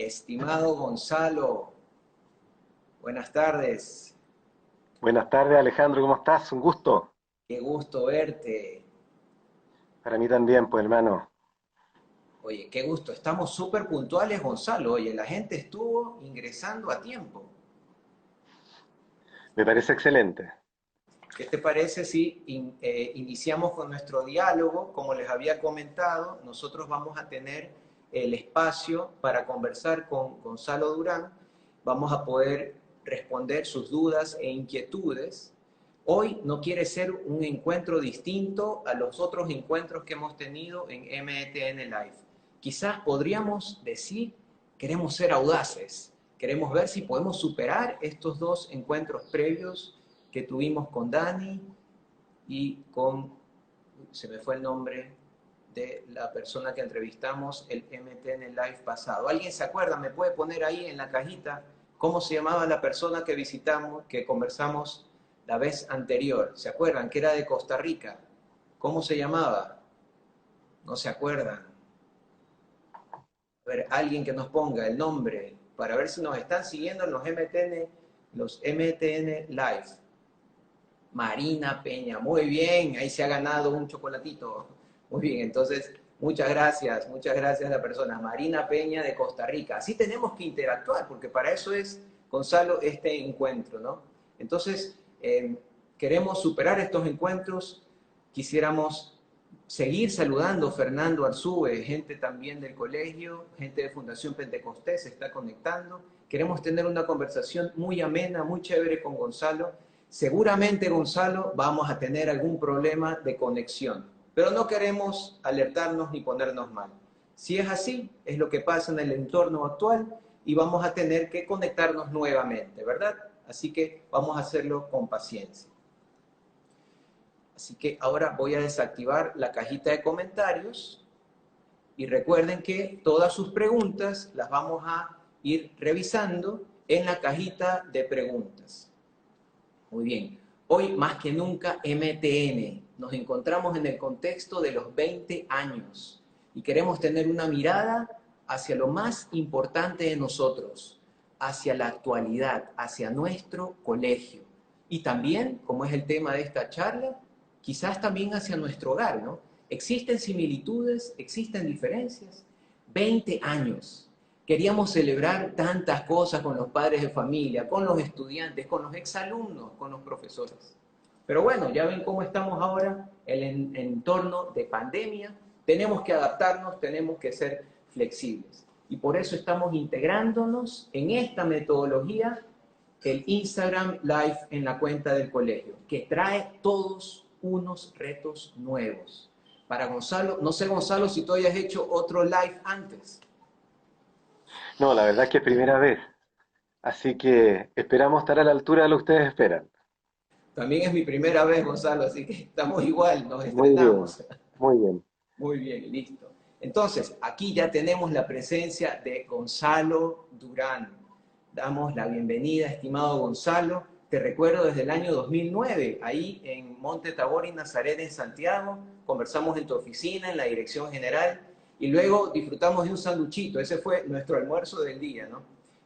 Estimado Gonzalo, buenas tardes. Buenas tardes, Alejandro, ¿cómo estás? Un gusto. Qué gusto verte. Para mí también, pues hermano. Oye, qué gusto. Estamos súper puntuales, Gonzalo. Oye, la gente estuvo ingresando a tiempo. Me parece excelente. ¿Qué te parece si iniciamos con nuestro diálogo? Como les había comentado, nosotros vamos a tener el espacio para conversar con Gonzalo Durán. Vamos a poder responder sus dudas e inquietudes. Hoy no quiere ser un encuentro distinto a los otros encuentros que hemos tenido en MTN Live. Quizás podríamos decir, queremos ser audaces, queremos ver si podemos superar estos dos encuentros previos que tuvimos con Dani y con, se me fue el nombre de la persona que entrevistamos el MTN Live pasado. ¿Alguien se acuerda? ¿Me puede poner ahí en la cajita cómo se llamaba la persona que visitamos, que conversamos la vez anterior? ¿Se acuerdan? Que era de Costa Rica. ¿Cómo se llamaba? No se acuerdan. A ver, alguien que nos ponga el nombre para ver si nos están siguiendo en los MTN Live. Marina Peña, muy bien, ahí se ha ganado un chocolatito. Muy bien, entonces, muchas gracias a la persona. Marina Peña de Costa Rica. Así tenemos que interactuar, porque para eso es, Gonzalo, este encuentro, ¿no? Entonces, queremos superar estos encuentros, quisiéramos seguir saludando a Fernando Arzúe, gente también del colegio, gente de Fundación Pentecostés se está conectando. Queremos tener una conversación muy amena, muy chévere con Gonzalo. Seguramente, Gonzalo, vamos a tener algún problema de conexión, pero no queremos alertarnos ni ponernos mal. Si es así, es lo que pasa en el entorno actual y vamos a tener que conectarnos nuevamente, ¿verdad? Así que vamos a hacerlo con paciencia. Así que ahora voy a desactivar la cajita de comentarios y recuerden que todas sus preguntas las vamos a ir revisando en la cajita de preguntas. Muy bien. Hoy más que nunca MTN. Nos encontramos en el contexto de los 20 años y queremos tener una mirada hacia lo más importante de nosotros, hacia la actualidad, hacia nuestro colegio. Y también, como es el tema de esta charla, quizás también hacia nuestro hogar, ¿no? ¿Existen similitudes? ¿Existen diferencias? 20 años. Queríamos celebrar tantas cosas con los padres de familia, con los estudiantes, con los exalumnos, con los profesores. Pero bueno, ya ven cómo estamos ahora, el entorno de pandemia. Tenemos que adaptarnos, tenemos que ser flexibles. Y por eso estamos integrándonos en esta metodología, el Instagram Live en la cuenta del colegio, que trae todos unos retos nuevos. Para Gonzalo, no sé Gonzalo si tú hayas hecho otro live antes. No, la verdad es que es primera vez. Así que esperamos estar a la altura de lo que ustedes esperan. También es mi primera vez, Gonzalo, así que estamos igual, nos Muy bien, estrenamos. muy bien. Muy bien, listo. Entonces, aquí ya tenemos la presencia de Gonzalo Durán. Damos la bienvenida, estimado Gonzalo. Te recuerdo desde el año 2009, ahí en Monte Tabor y Nazaret en Santiago. Conversamos en tu oficina, en la dirección general, y luego disfrutamos de un sanduchito. Ese fue nuestro almuerzo del día, ¿no?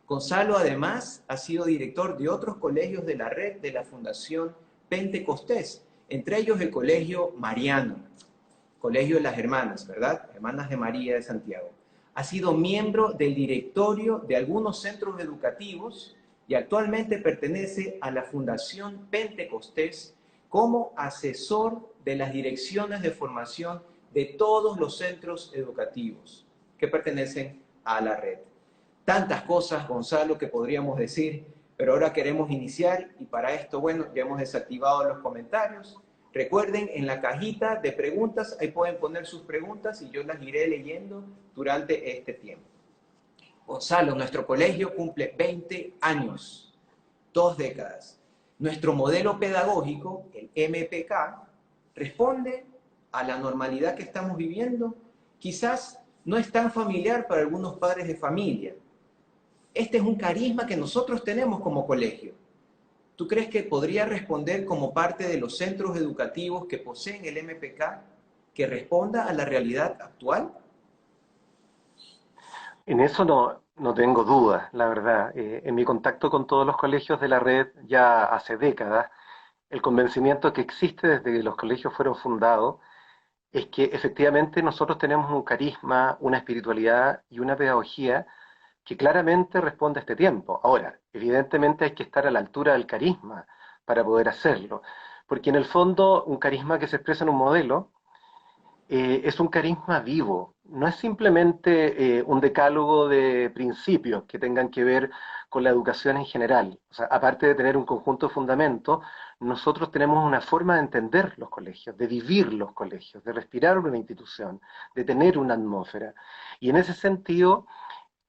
Gonzalo, además, ha sido director de otros colegios de la red de la Fundación Pentecostés, entre ellos el Colegio Mariano. Colegio de las Hermanas, ¿verdad? Hermanas de María de Santiago. Ha sido miembro del directorio de algunos centros educativos y actualmente pertenece a la Fundación Pentecostés como asesor de las direcciones de formación de todos los centros educativos que pertenecen a la red. Tantas cosas, Gonzalo, que podríamos decir, pero ahora queremos iniciar y para esto, bueno, ya hemos desactivado los comentarios. Recuerden, en la cajita de preguntas, ahí pueden poner sus preguntas y yo las iré leyendo durante este tiempo. Gonzalo, nuestro colegio cumple 20 años, 2 décadas. Nuestro modelo pedagógico, el MPK, responde a la normalidad que estamos viviendo. Quizás no es tan familiar para algunos padres de familia. Este es un carisma que nosotros tenemos como colegio. ¿Tú crees que podría responder como parte de los centros educativos que poseen el MPK, que responda a la realidad actual? En eso no, No tengo dudas, la verdad. En mi contacto con todos los colegios de la red ya hace décadas, el convencimiento que existe desde que los colegios fueron fundados es que efectivamente nosotros tenemos un carisma, una espiritualidad y una pedagogía que claramente responde a este tiempo. Ahora, evidentemente hay que estar a la altura del carisma para poder hacerlo, porque en el fondo un carisma que se expresa en un modelo es un carisma vivo, no es simplemente un decálogo de principios que tengan que ver con la educación en general. O sea, aparte de tener un conjunto de fundamentos, nosotros tenemos una forma de entender los colegios, de vivir los colegios, de respirar una institución, de tener una atmósfera. Y en ese sentido,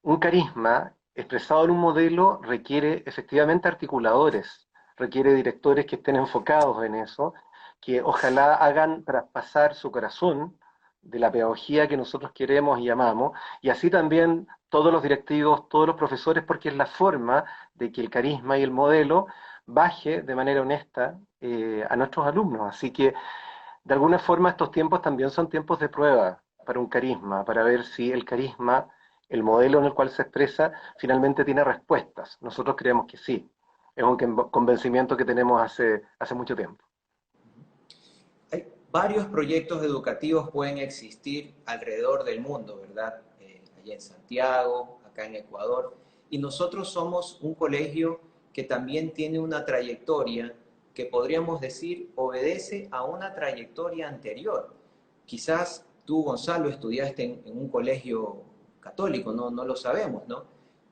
un carisma expresado en un modelo requiere efectivamente articuladores, requiere directores que estén enfocados en eso, que ojalá hagan traspasar su corazón de la pedagogía que nosotros queremos y amamos, y así también todos los directivos, todos los profesores, porque es la forma de que el carisma y el modelo baje de manera honesta a nuestros alumnos. Así que, de alguna forma, estos tiempos también son tiempos de prueba para un carisma, para ver si el carisma, el modelo en el cual se expresa, finalmente tiene respuestas. Nosotros creemos que sí. Es un convencimiento que tenemos hace mucho tiempo. Hay varios proyectos educativos pueden existir alrededor del mundo, ¿verdad? Allá en Santiago, acá en Ecuador. Y nosotros somos un colegio que también tiene una trayectoria que podríamos decir obedece a una trayectoria anterior. Quizás tú, Gonzalo, estudiaste en un colegio católico, no, no lo sabemos, ¿no?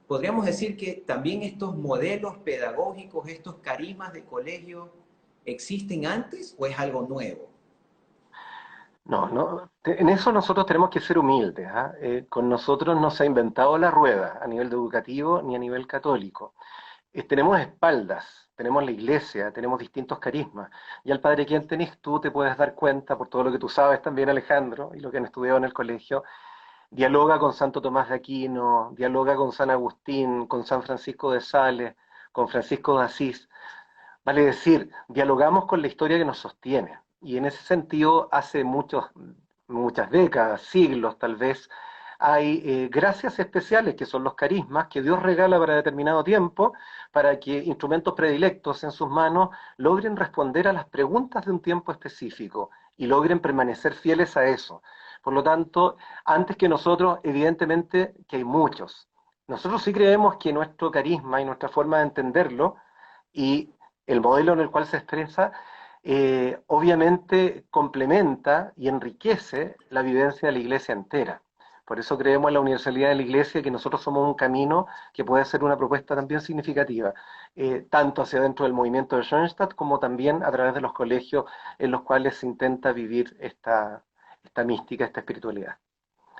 Podríamos decir que también estos modelos pedagógicos, estos carismas de colegio, ¿existen antes o es algo nuevo? No, no, en eso nosotros tenemos que ser humildes, ¿ah? Con nosotros no se ha inventado la rueda a nivel educativo ni a nivel católico. Tenemos espaldas, tenemos la iglesia, tenemos distintos carismas. Y al Padre quien tenés tú te puedes dar cuenta, por todo lo que tú sabes también, Alejandro, y lo que han estudiado en el colegio, dialoga con Santo Tomás de Aquino, dialoga con San Agustín, con San Francisco de Sales, con Francisco de Asís. Vale decir, dialogamos con la historia que nos sostiene. Y en ese sentido, hace muchas décadas, siglos tal vez, hay gracias especiales que son los carismas que Dios regala para determinado tiempo, para que instrumentos predilectos en sus manos logren responder a las preguntas de un tiempo específico y logren permanecer fieles a eso. Por lo tanto, antes que nosotros, evidentemente que hay muchos. Nosotros sí creemos que nuestro carisma y nuestra forma de entenderlo y el modelo en el cual se expresa, obviamente complementa y enriquece la vivencia de la iglesia entera. Por eso creemos en la universalidad de la iglesia que nosotros somos un camino que puede ser una propuesta también significativa, tanto hacia dentro del movimiento de Schoenstatt como también a través de los colegios en los cuales se intenta vivir esta mística, esta espiritualidad.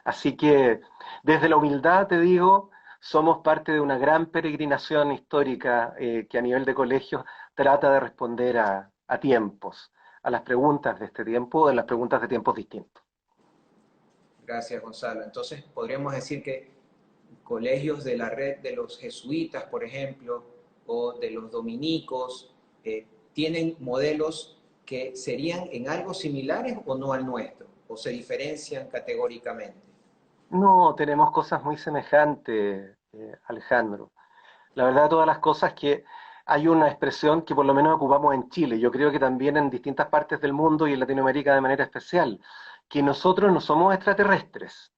Así que desde la humildad te digo, somos parte de una gran peregrinación histórica que a nivel de colegios trata de responder a tiempos, a las preguntas de este tiempo o de las preguntas de tiempos distintos. Gracias, Gonzalo. Entonces, podríamos decir que colegios de la red de los jesuitas, por ejemplo, o de los dominicos, tienen modelos que serían en algo similares o no al nuestro, o se diferencian categóricamente. No, tenemos cosas muy semejantes, Alejandro. La verdad, todas las cosas que hay una expresión que por lo menos ocupamos en Chile, yo creo que también en distintas partes del mundo y en Latinoamérica de manera especial, que nosotros no somos extraterrestres.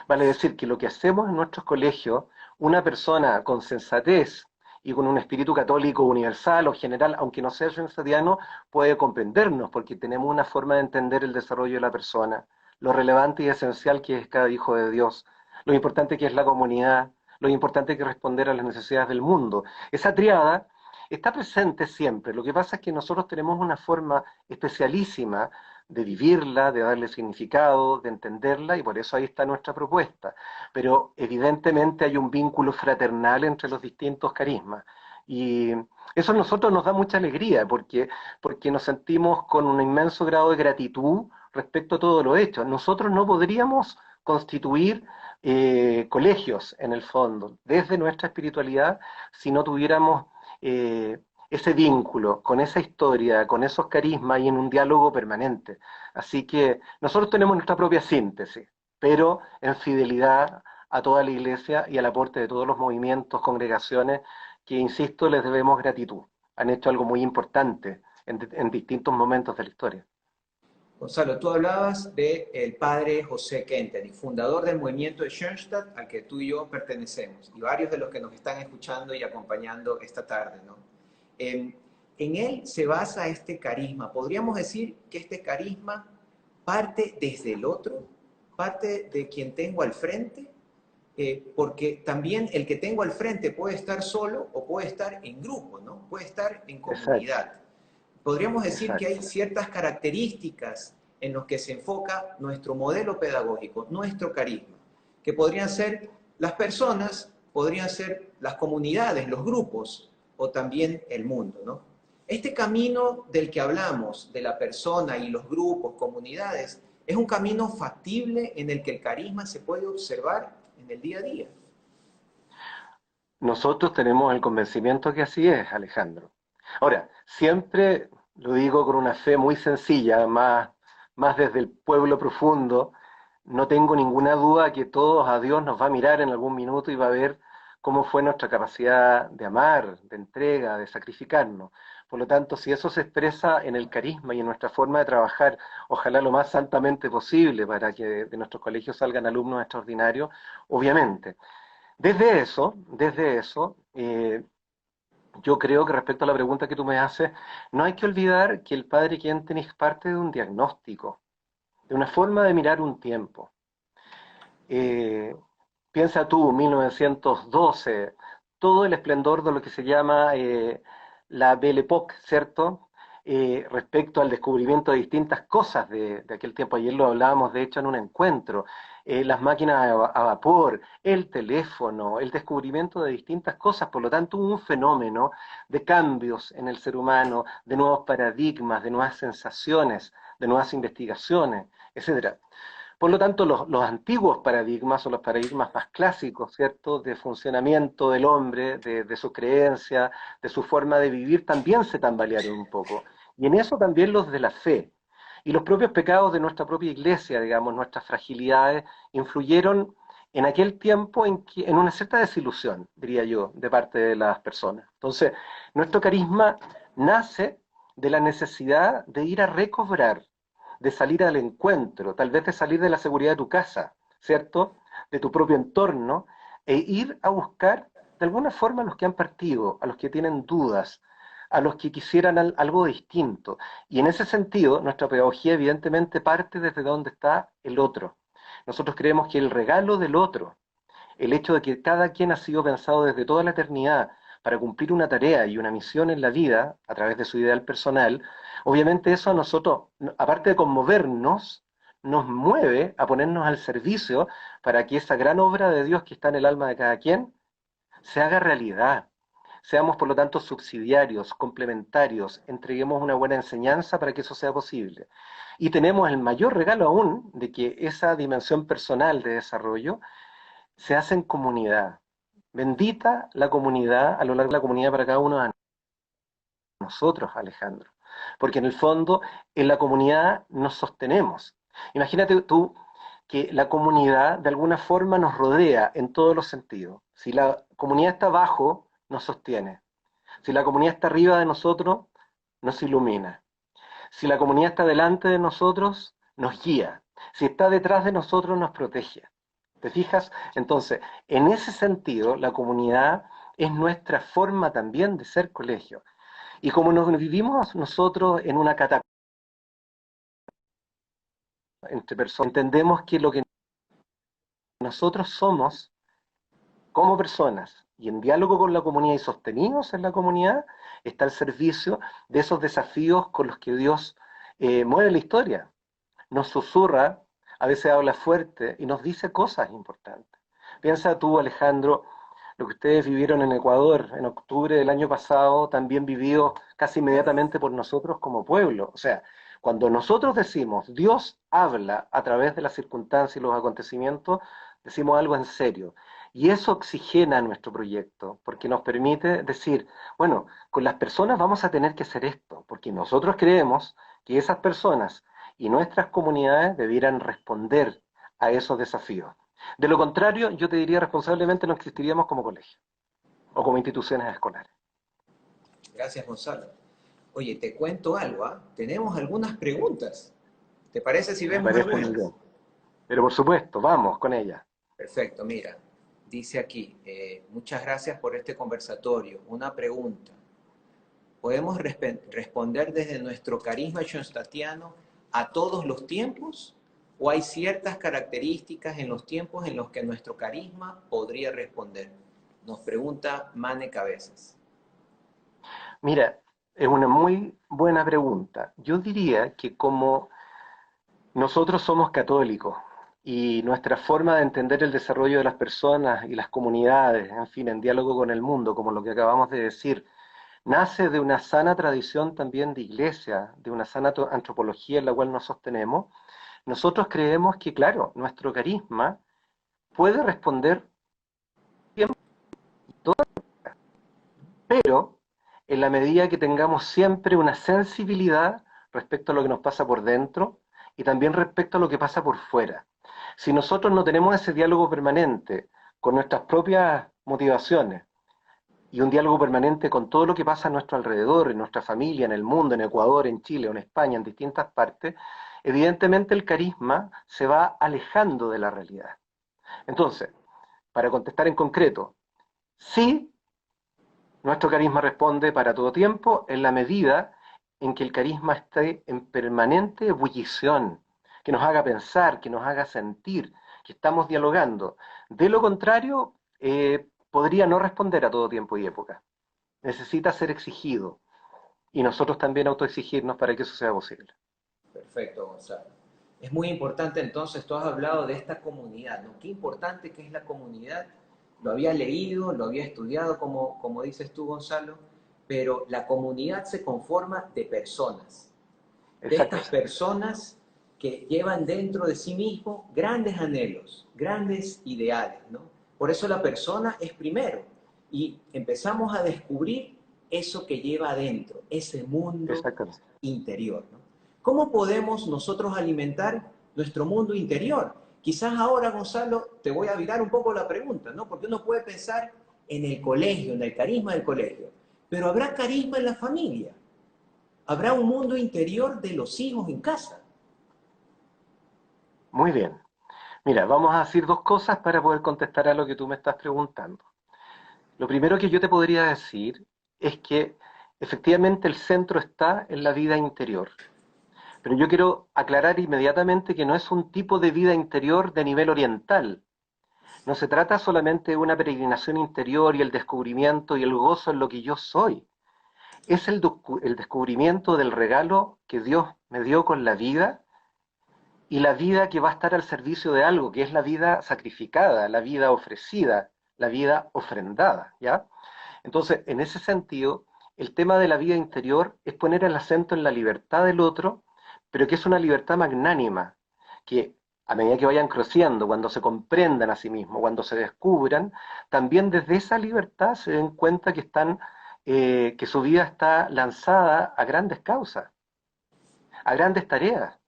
Vale decir que lo que hacemos en nuestros colegios, una persona con sensatez y con un espíritu católico universal o general, aunque no sea sensatiano, puede comprendernos porque tenemos una forma de entender el desarrollo de la persona, lo relevante y esencial que es cada hijo de Dios, lo importante que es la comunidad, lo importante que es responder a las necesidades del mundo. Esa triada está presente siempre. Lo que pasa es que nosotros tenemos una forma especialísima de vivirla, de darle significado, de entenderla, y por eso ahí está nuestra propuesta. Pero evidentemente hay un vínculo fraternal entre los distintos carismas. Y eso a nosotros nos da mucha alegría, porque nos sentimos con un inmenso grado de gratitud respecto a todo lo hecho. Nosotros no podríamos constituir colegios, en el fondo, desde nuestra espiritualidad, si no tuviéramos ese vínculo, con esa historia, con esos carismas y en un diálogo permanente. Así que nosotros tenemos nuestra propia síntesis, pero en fidelidad a toda la iglesia y al aporte de todos los movimientos, congregaciones, que, insisto, les debemos gratitud. Han hecho algo muy importante en distintos momentos de la historia. Gonzalo, tú hablabas del padre José Kennedy, fundador del movimiento de Schoenstatt, al que tú y yo pertenecemos, y varios de los que nos están escuchando y acompañando esta tarde, ¿no? En él se basa este carisma. Podríamos decir que este carisma parte desde el otro, parte de quien tengo al frente, porque también el que tengo al frente puede estar solo o puede estar en grupo, ¿no? Puede estar en Exacto, comunidad. Podríamos decir que hay exacto. ciertas características en las que se enfoca nuestro modelo pedagógico, nuestro carisma, que podrían ser las personas, podrían ser las comunidades, los grupos o también el mundo, ¿no? Este camino del que hablamos, de la persona y los grupos, comunidades, es un camino factible en el que el carisma se puede observar en el día a día. Nosotros tenemos el convencimiento que así es, Alejandro. Ahora, siempre lo digo con una fe muy sencilla, más desde el pueblo profundo. No tengo ninguna duda que todos a Dios nos va a mirar en algún minuto y va a ver cómo fue nuestra capacidad de amar, de entrega, de sacrificarnos. Por lo tanto, si eso se expresa en el carisma y en nuestra forma de trabajar, ojalá lo más santamente posible para que de nuestros colegios salgan alumnos extraordinarios, obviamente. Desde eso, yo creo que respecto a la pregunta que tú me haces, no hay que olvidar que el padre Kenten es parte de un diagnóstico, de una forma de mirar un tiempo. Eh, Piensa tú, 1912, todo el esplendor de lo que se llama la Belle Époque, ¿cierto? Respecto al descubrimiento de distintas cosas de aquel tiempo. Ayer lo hablábamos, de hecho, en un encuentro. Las máquinas a vapor, el teléfono, el descubrimiento de distintas cosas. Por lo tanto, hubo un fenómeno de cambios en el ser humano, de nuevos paradigmas, de nuevas sensaciones, de nuevas investigaciones, etcétera. Por lo tanto, los antiguos paradigmas o los paradigmas más clásicos, ¿cierto?, de funcionamiento del hombre, de su creencia, de su forma de vivir, también se tambalearon un poco. Y en eso también los de la fe. Y los propios pecados de nuestra propia iglesia, digamos, nuestras fragilidades, influyeron en aquel tiempo en una cierta desilusión, diría yo, de parte de las personas. Entonces, nuestro carisma nace de la necesidad de ir a recobrar, de salir al encuentro, tal vez de salir de la seguridad de tu casa, ¿cierto? De tu propio entorno, e ir a buscar de alguna forma a los que han partido, a los que tienen dudas, a los que quisieran algo distinto. Y en ese sentido, nuestra pedagogía evidentemente parte desde donde está el otro. Nosotros creemos que el regalo del otro, el hecho de que cada quien ha sido pensado desde toda la eternidad para cumplir una tarea y una misión en la vida a través de su ideal personal, obviamente eso a nosotros, aparte de conmovernos, nos mueve a ponernos al servicio para que esa gran obra de Dios que está en el alma de cada quien se haga realidad. Seamos, por lo tanto, subsidiarios, complementarios, entreguemos una buena enseñanza para que eso sea posible. Y tenemos el mayor regalo aún de que esa dimensión personal de desarrollo se hace en comunidad. Bendita la comunidad, a lo largo de la comunidad para cada uno de nosotros, Alejandro. Porque en el fondo, en la comunidad nos sostenemos. Imagínate tú que la comunidad de alguna forma nos rodea en todos los sentidos. Si la comunidad está abajo, nos sostiene. Si la comunidad está arriba de nosotros, nos ilumina. Si la comunidad está delante de nosotros, nos guía. Si está detrás de nosotros, nos protege. ¿Te fijas? Entonces, en ese sentido, la comunidad es nuestra forma también de ser colegio. Y como nos vivimos nosotros en una catacumba entre personas, entendemos que lo que nosotros somos como personas y en diálogo con la comunidad y sostenidos en la comunidad, está al servicio de esos desafíos con los que Dios mueve la historia. Nos susurra, a veces habla fuerte y nos dice cosas importantes. Piensa tú, Alejandro, lo que ustedes vivieron en Ecuador en octubre del año pasado, también vivido casi inmediatamente por nosotros como pueblo. O sea, cuando nosotros decimos Dios habla a través de las circunstancias y los acontecimientos, decimos algo en serio. Y eso oxigena nuestro proyecto, porque nos permite decir, bueno, con las personas vamos a tener que hacer esto, porque nosotros creemos que esas personas y nuestras comunidades debieran responder a esos desafíos. De lo contrario, yo te diría responsablemente no existiríamos como colegio o como instituciones escolares. Gracias, Gonzalo. Oye, te cuento algo, ¿ah? Tenemos algunas preguntas. ¿Te parece si Me vemos parece muy algunas? bien. Pero por supuesto, vamos con ella. Perfecto, mira, dice aquí, muchas gracias por este conversatorio. Una pregunta. ¿Podemos responder desde nuestro carisma schoenstattiano a todos los tiempos? ¿O hay ciertas características en los tiempos en los que nuestro carisma podría responder? Nos pregunta Mane Cabezas. Mira, es una muy buena pregunta. Yo diría que como nosotros somos católicos y nuestra forma de entender el desarrollo de las personas y las comunidades, en fin, en diálogo con el mundo, como lo que acabamos de decir, nace de una sana tradición también de iglesia, de una sana antropología en la cual nos sostenemos. Nosotros creemos que, claro, nuestro carisma puede responder bien, pero en la medida que tengamos siempre una sensibilidad respecto a lo que nos pasa por dentro y también respecto a lo que pasa por fuera. Si nosotros no tenemos ese diálogo permanente con nuestras propias motivaciones y un diálogo permanente con todo lo que pasa a nuestro alrededor, en nuestra familia, en el mundo, en Ecuador, en Chile o en España, en distintas partes, evidentemente el carisma se va alejando de la realidad. Entonces, para contestar en concreto, sí, nuestro carisma responde para todo tiempo en la medida en que el carisma esté en permanente ebullición, que nos haga pensar, que nos haga sentir, que estamos dialogando. De lo contrario, podría no responder a todo tiempo y época. Necesita ser exigido y nosotros también autoexigirnos para que eso sea posible. Perfecto, Gonzalo. Es muy importante entonces, tú has hablado de esta comunidad, ¿no? Qué importante que es la comunidad. Lo había leído, lo había estudiado, como dices tú, Gonzalo, pero la comunidad se conforma de personas, de Exacto. estas personas que llevan dentro de sí mismo grandes anhelos, grandes ideales, ¿no? Por eso la persona es primero y empezamos a descubrir eso que lleva adentro, ese mundo Exactamente. interior, ¿no? ¿Cómo podemos nosotros alimentar nuestro mundo interior? Quizás ahora, Gonzalo, te voy a virar un poco la pregunta, ¿no? Porque uno puede pensar en el colegio, en el carisma del colegio, pero ¿habrá carisma en la familia? ¿Habrá un mundo interior de los hijos en casa? Muy bien. Mira, vamos a decir dos cosas para poder contestar a lo que tú me estás preguntando. Lo primero que yo te podría decir es que efectivamente el centro está en la vida interior. Pero yo quiero aclarar inmediatamente que no es un tipo de vida interior de nivel oriental. No se trata solamente de una peregrinación interior y el descubrimiento y el gozo en lo que yo soy. Es el descubrimiento del regalo que Dios me dio con la vida y la vida que va a estar al servicio de algo, que es la vida sacrificada, la vida ofrecida, la vida ofrendada, ¿ya? Entonces, en ese sentido, el tema de la vida interior es poner el acento en la libertad del otro, pero que es una libertad magnánima, que a medida que vayan creciendo, cuando se comprendan a sí mismos, cuando se descubran, también desde esa libertad se den cuenta que que su vida está lanzada a grandes causas, a grandes tareas.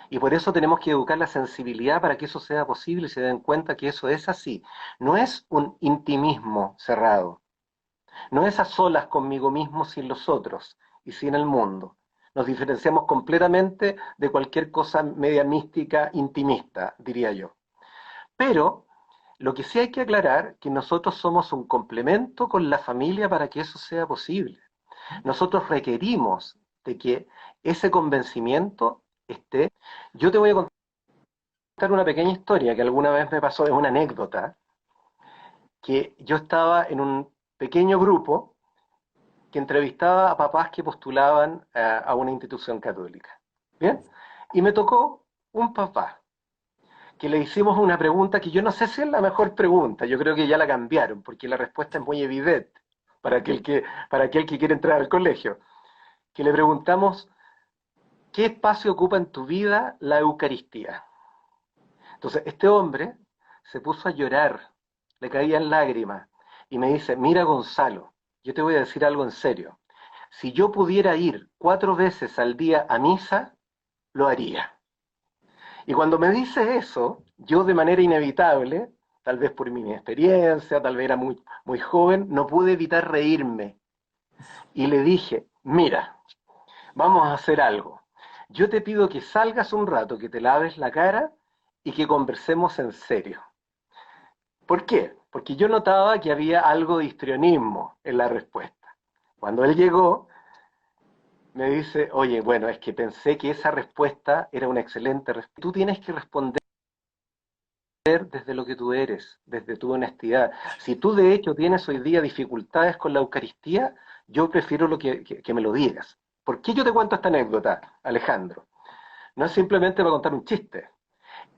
Y por eso tenemos que educar la sensibilidad para que eso sea posible y se den cuenta que eso es así. No es un intimismo cerrado, no es a solas conmigo mismo sin los otros y sin el mundo. Nos diferenciamos completamente de cualquier cosa media mística, intimista, diría yo. Pero lo que sí hay que aclarar que nosotros somos un complemento con la familia para que eso sea posible. Nosotros requerimos de que ese convencimiento esté. Yo te voy a contar una pequeña historia que alguna vez me pasó, es una anécdota, que yo estaba en un pequeño grupo que entrevistaba a papás que postulaban a una institución católica. ¿Bien? Y me tocó un papá que le hicimos una pregunta que yo no sé si es la mejor pregunta, yo creo que ya la cambiaron, porque la respuesta es muy evidente para aquel que quiere entrar al colegio, que le preguntamos, ¿qué espacio ocupa en tu vida la Eucaristía? Entonces, este hombre se puso a llorar, le caían lágrimas, y me dice, mira Gonzalo, yo te voy a decir algo en serio, si yo pudiera ir 4 veces al día a misa, lo haría. Y cuando me dice eso, yo de manera inevitable, tal vez por mi experiencia, tal vez era muy joven, no pude evitar reírme. Y le dije, mira, vamos a hacer algo. Yo te pido que salgas un rato, que te laves la cara y que conversemos en serio. ¿Por qué? Porque yo notaba que había algo de histrionismo en la respuesta. Cuando él llegó, me dice, oye, bueno, es que pensé que esa respuesta era una excelente respuesta. Tú tienes que responder desde lo que tú eres, desde tu honestidad. Si tú de hecho tienes hoy día dificultades con la Eucaristía, yo prefiero que me lo digas. ¿Por qué yo te cuento esta anécdota, Alejandro? No es simplemente para contar un chiste,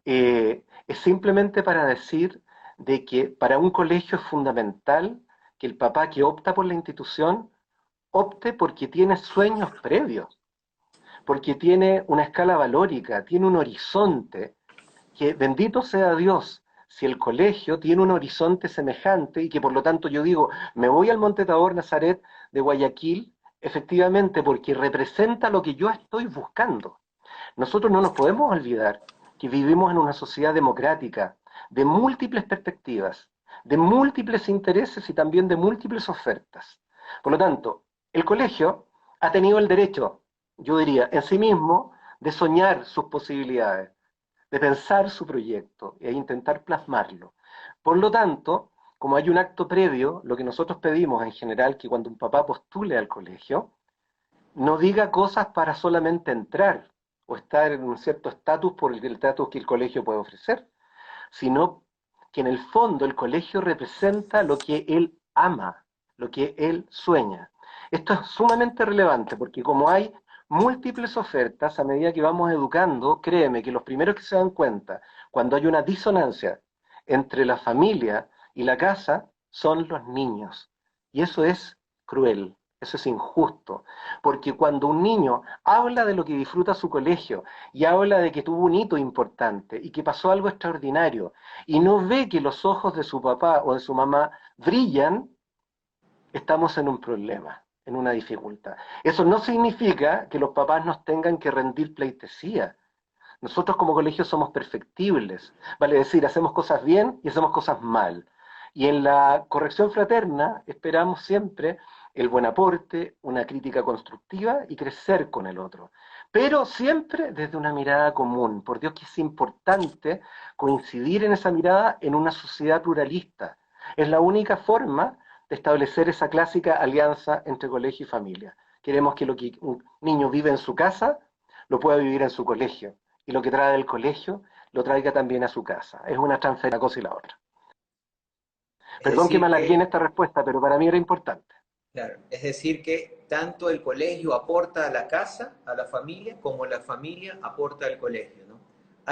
es simplemente para decir de que para un colegio es fundamental que el papá que opta por la institución opte porque tiene sueños previos, porque tiene una escala valórica, tiene un horizonte, que bendito sea Dios si el colegio tiene un horizonte semejante y que por lo tanto yo digo, me voy al Monte Tabor Nazaret de Guayaquil, efectivamente porque representa lo que yo estoy buscando. Nosotros no nos podemos olvidar que vivimos en una sociedad democrática, de múltiples perspectivas, de múltiples intereses y también de múltiples ofertas. Por lo tanto, el colegio ha tenido el derecho, yo diría, en sí mismo, de soñar sus posibilidades, de pensar su proyecto e intentar plasmarlo. Por lo tanto, como hay un acto previo, lo que nosotros pedimos en general, que cuando un papá postule al colegio, no diga cosas para solamente entrar o estar en un cierto estatus por el estatus que el colegio puede ofrecer, sino que en el fondo el colegio representa lo que él ama, lo que él sueña. Esto es sumamente relevante porque como hay múltiples ofertas, a medida que vamos educando, créeme que los primeros que se dan cuenta cuando hay una disonancia entre la familia y la casa son los niños. Y eso es cruel, eso es injusto, porque cuando un niño habla de lo que disfruta su colegio y habla de que tuvo un hito importante y que pasó algo extraordinario y no ve que los ojos de su papá o de su mamá brillan, estamos en un problema, en una dificultad. Eso no significa que los papás nos tengan que rendir pleitesía. Nosotros como colegio somos perfectibles, vale decir, hacemos cosas bien y hacemos cosas mal. Y en la corrección fraterna esperamos siempre el buen aporte, una crítica constructiva y crecer con el otro. Pero siempre desde una mirada común. Por Dios que es importante coincidir en esa mirada en una sociedad pluralista. Es la única forma de establecer esa clásica alianza entre colegio y familia. Queremos que lo que un niño vive en su casa lo pueda vivir en su colegio y lo que trae del colegio lo traiga también a su casa. Es una transferencia de una cosa y la otra. Es Perdón que me decir alargué en que, esta respuesta, pero para mí era importante. claro, es decir que tanto el colegio aporta a la casa, a la familia, como la familia aporta al colegio, ¿no?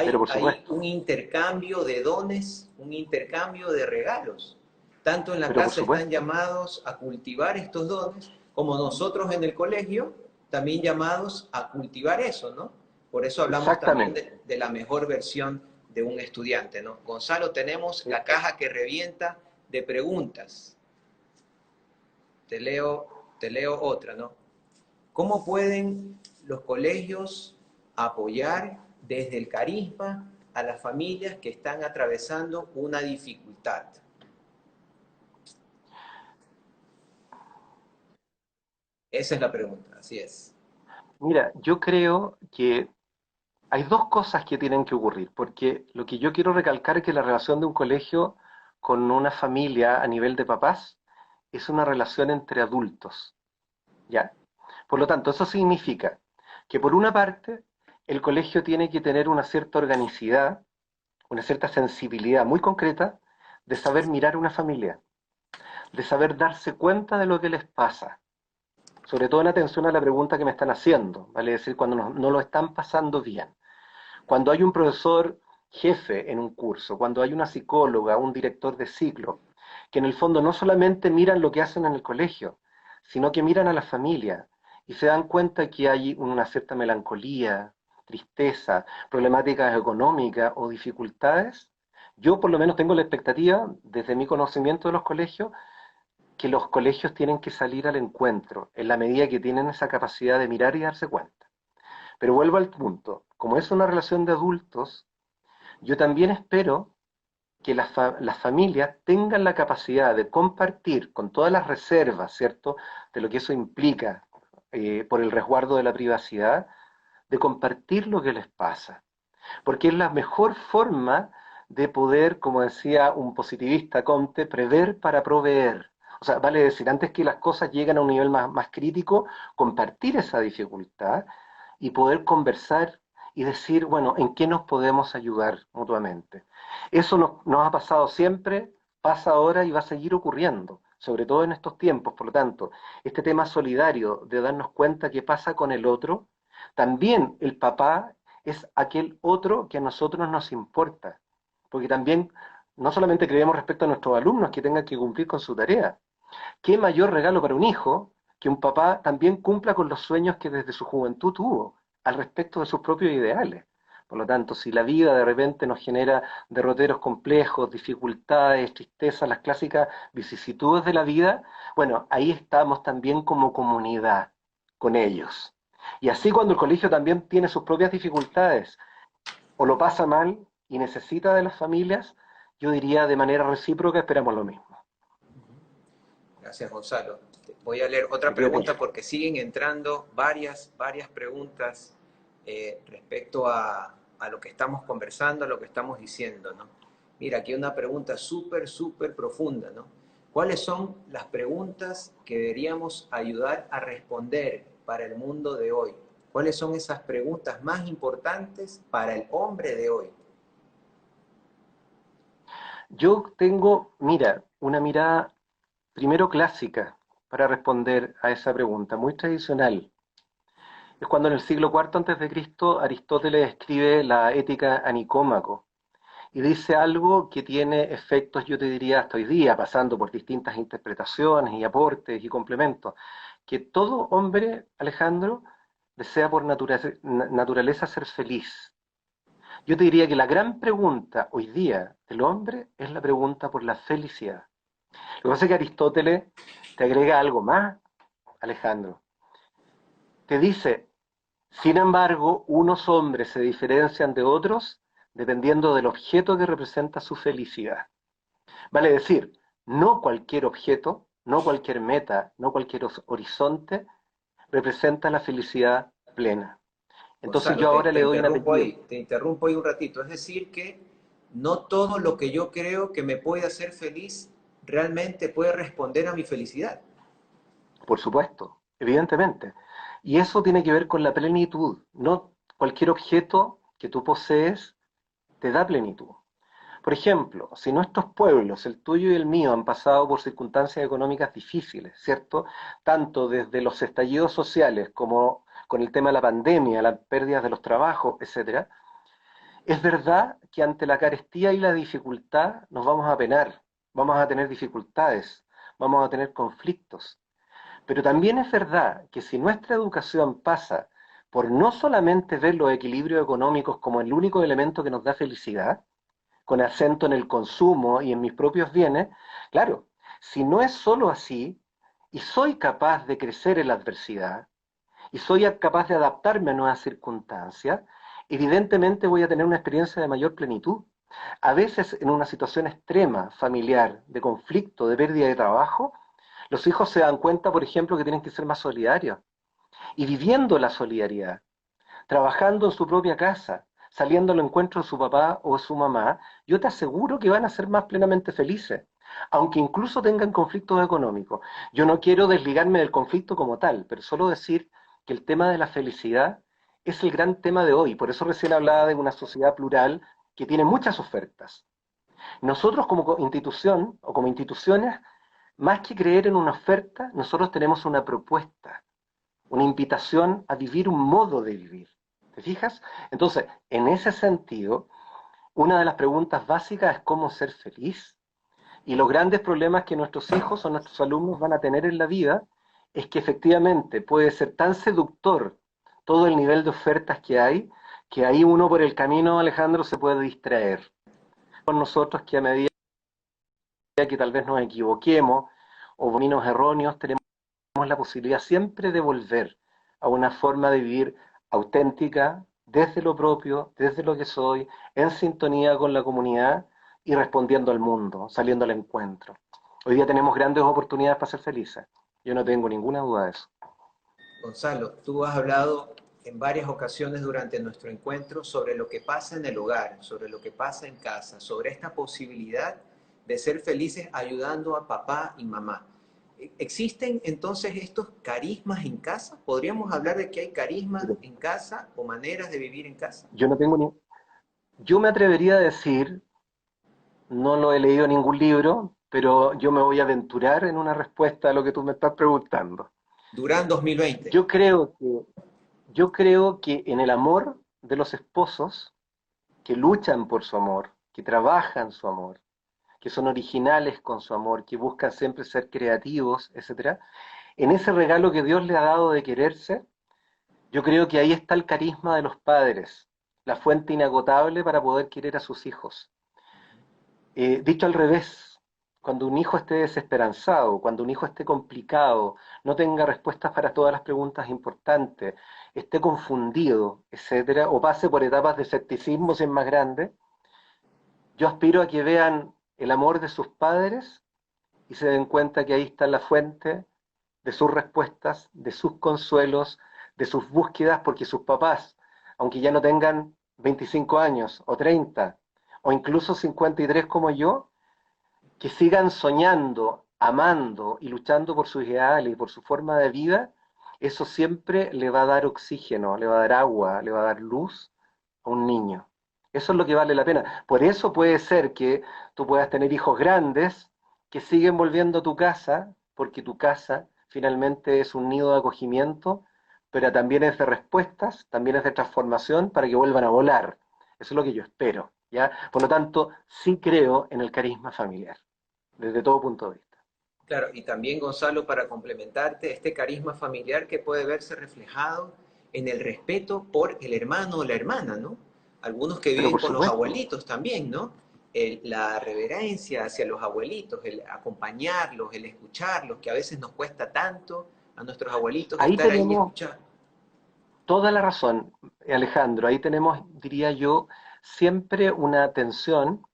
Pero por Hay supuesto, un intercambio de dones, un intercambio de regalos. Tanto en la pero por casa están supuesto. llamados a cultivar estos dones, como nosotros en el colegio también llamados a cultivar eso, ¿no? Por eso hablamos también Exactamente. de la mejor versión de un estudiante, ¿no? Gonzalo, tenemos Sí. la caja que revienta de preguntas. Te leo otra, ¿no? ¿Cómo pueden los colegios apoyar desde el carisma a las familias que están atravesando una dificultad? Esa es la pregunta, así es. Mira, yo creo que hay dos cosas que tienen que ocurrir, porque lo que yo quiero recalcar es que la relación de un colegio con una familia a nivel de papás es una relación entre adultos, ¿ya? Por lo tanto, eso significa que por una parte el colegio tiene que tener una cierta organicidad, una cierta sensibilidad muy concreta de saber mirar una familia, de saber darse cuenta de lo que les pasa, sobre todo en atención a la pregunta que me están haciendo, vale decir, cuando no lo están pasando bien. Cuando hay un profesor jefe en un curso, cuando hay una psicóloga, un director de ciclo, que en el fondo no solamente miran lo que hacen en el colegio, sino que miran a la familia y se dan cuenta que hay una cierta melancolía, tristeza, problemáticas económicas o dificultades, yo por lo menos tengo la expectativa, desde mi conocimiento de los colegios, que los colegios tienen que salir al encuentro en la medida que tienen esa capacidad de mirar y darse cuenta. Pero vuelvo al punto, como es una relación de adultos, yo también espero que las familias tengan la capacidad de compartir con todas las reservas, ¿cierto?, de lo que eso implica por el resguardo de la privacidad, de compartir lo que les pasa. Porque es la mejor forma de poder, como decía un positivista Comte, prever para proveer. O sea, vale decir, antes que las cosas lleguen a un nivel más crítico, compartir esa dificultad y poder conversar y decir, bueno, ¿en qué nos podemos ayudar mutuamente? Eso nos ha pasado siempre, pasa ahora y va a seguir ocurriendo, sobre todo en estos tiempos. Por lo tanto, este tema solidario de darnos cuenta qué pasa con el otro, también el papá es aquel otro que a nosotros nos importa, porque también no solamente creemos respecto a nuestros alumnos que tengan que cumplir con su tarea. ¿Qué mayor regalo para un hijo que un papá también cumpla con los sueños que desde su juventud tuvo al respecto de sus propios ideales? Por lo tanto, si la vida de repente nos genera derroteros complejos, dificultades, tristezas, las clásicas vicisitudes de la vida, bueno, ahí estamos también como comunidad con ellos. Y así cuando el colegio también tiene sus propias dificultades o lo pasa mal y necesita de las familias, yo diría de manera recíproca esperamos lo mismo. Gracias, Gonzalo. Voy a leer otra Te pido pregunta tiempo. porque siguen entrando varias preguntas respecto a lo que estamos conversando, a lo que estamos diciendo, ¿no? Mira, aquí una pregunta súper profunda, ¿no? ¿Cuáles son las preguntas que deberíamos ayudar a responder para el mundo de hoy? ¿Cuáles son esas preguntas más importantes para el hombre de hoy? Yo tengo, mira, una mirada primero clásica para responder a esa pregunta, muy tradicional. Es cuando en el siglo IV antes de Cristo Aristóteles escribe la Ética a Nicómaco y dice algo que tiene efectos, yo te diría, hasta hoy día, pasando por distintas interpretaciones y aportes y complementos, que todo hombre, Alejandro, desea por naturaleza ser feliz. Yo te diría que la gran pregunta hoy día del hombre es la pregunta por la felicidad. Lo que pasa es que Aristóteles te agrega algo más, Alejandro. Te dice, sin embargo, unos hombres se diferencian de otros dependiendo del objeto que representa su felicidad. Vale decir, no cualquier objeto, no cualquier meta, no cualquier horizonte representa la felicidad plena. Entonces Gonzalo, yo ahora le doy un apellido. te interrumpo ahí un ratito. Es decir, que no todo lo que yo creo que me puede hacer feliz realmente puede responder a mi felicidad. Por supuesto, evidentemente. Y eso tiene que ver con la plenitud. No cualquier objeto que tú posees te da plenitud. Por ejemplo, si nuestros pueblos, el tuyo y el mío, han pasado por circunstancias económicas difíciles, ¿cierto? Tanto desde los estallidos sociales como con el tema de la pandemia, las pérdidas de los trabajos, etcétera, es verdad que ante la carestía y la dificultad nos vamos a penar, vamos a tener dificultades, vamos a tener conflictos. Pero también es verdad que si nuestra educación pasa por no solamente ver los equilibrios económicos como el único elemento que nos da felicidad, con acento en el consumo y en mis propios bienes, claro, si no es solo así, y soy capaz de crecer en la adversidad, y soy capaz de adaptarme a nuevas circunstancias, evidentemente voy a tener una experiencia de mayor plenitud. A veces en una situación extrema, familiar, de conflicto, de pérdida de trabajo, los hijos se dan cuenta, por ejemplo, que tienen que ser más solidarios. Y viviendo la solidaridad, trabajando en su propia casa, saliendo al encuentro de su papá o su mamá, yo te aseguro que van a ser más plenamente felices, aunque incluso tengan conflictos económicos. Yo no quiero desligarme del conflicto como tal, pero solo decir que el tema de la felicidad es el gran tema de hoy. Por eso recién hablaba de una sociedad plural que tiene muchas ofertas. Nosotros como institución o como instituciones, más que creer en una oferta, nosotros tenemos una propuesta, una invitación a vivir un modo de vivir. ¿Te fijas? Entonces, en ese sentido, una de las preguntas básicas es cómo ser feliz. Y los grandes problemas que nuestros hijos o nuestros alumnos van a tener en la vida es que efectivamente puede ser tan seductor todo el nivel de ofertas que ahí uno por el camino, Alejandro, se puede distraer. Con nosotros que a medida que tal vez nos equivoquemos o caminos erróneos, tenemos la posibilidad siempre de volver a una forma de vivir auténtica, desde lo propio, desde lo que soy, en sintonía con la comunidad y respondiendo al mundo, saliendo al encuentro. Hoy día tenemos grandes oportunidades para ser felices. Yo no tengo ninguna duda de eso. Gonzalo, tú has hablado en varias ocasiones durante nuestro encuentro sobre lo que pasa en el hogar, sobre lo que pasa en casa, sobre esta posibilidad de ser felices ayudando a papá y mamá. ¿Existen entonces estos carismas en casa? ¿Podríamos hablar de que hay carismas Pero en casa o maneras de vivir en casa? yo no tengo ni... Yo me atrevería a decir, no lo he leído en ningún libro, pero yo me voy a aventurar en una respuesta a lo que tú me estás preguntando. Durán 2020. Yo creo que, yo creo que en el amor de los esposos que luchan por su amor, que trabajan su amor, que son originales con su amor, que buscan siempre ser creativos, etcétera, en ese regalo que Dios le ha dado de quererse, yo creo que ahí está el carisma de los padres, la fuente inagotable para poder querer a sus hijos. Dicho al revés, cuando un hijo esté desesperanzado, cuando un hijo esté complicado, no tenga respuestas para todas las preguntas importantes, esté confundido, etcétera, o pase por etapas de escepticismo si es más grande, yo aspiro a que vean el amor de sus padres y se den cuenta que ahí está la fuente de sus respuestas, de sus consuelos, de sus búsquedas, porque sus papás, aunque ya no tengan 25 años o 30 o incluso 53 como yo, que sigan soñando, amando y luchando por sus ideales y por su forma de vida, eso siempre le va a dar oxígeno, le va a dar agua, le va a dar luz a un niño. Eso es lo que vale la pena. Por eso puede ser que tú puedas tener hijos grandes que siguen volviendo a tu casa, porque tu casa finalmente es un nido de acogimiento, pero también es de respuestas, también es de transformación para que vuelvan a volar. Eso es lo que yo espero, ¿ya? Por lo tanto, sí creo en el carisma familiar, desde todo punto de vista. Claro, y también Gonzalo, para complementarte, este carisma familiar que puede verse reflejado en el respeto por el hermano o la hermana, ¿no? Algunos que Pero viven por con los supuesto, abuelitos también, ¿no? La reverencia hacia los abuelitos, el acompañarlos, el escucharlos, que a veces nos cuesta tanto a nuestros abuelitos ahí estar ahí y tenemos escuchar. toda la razón, Alejandro. Ahí tenemos, diría yo, siempre una tensión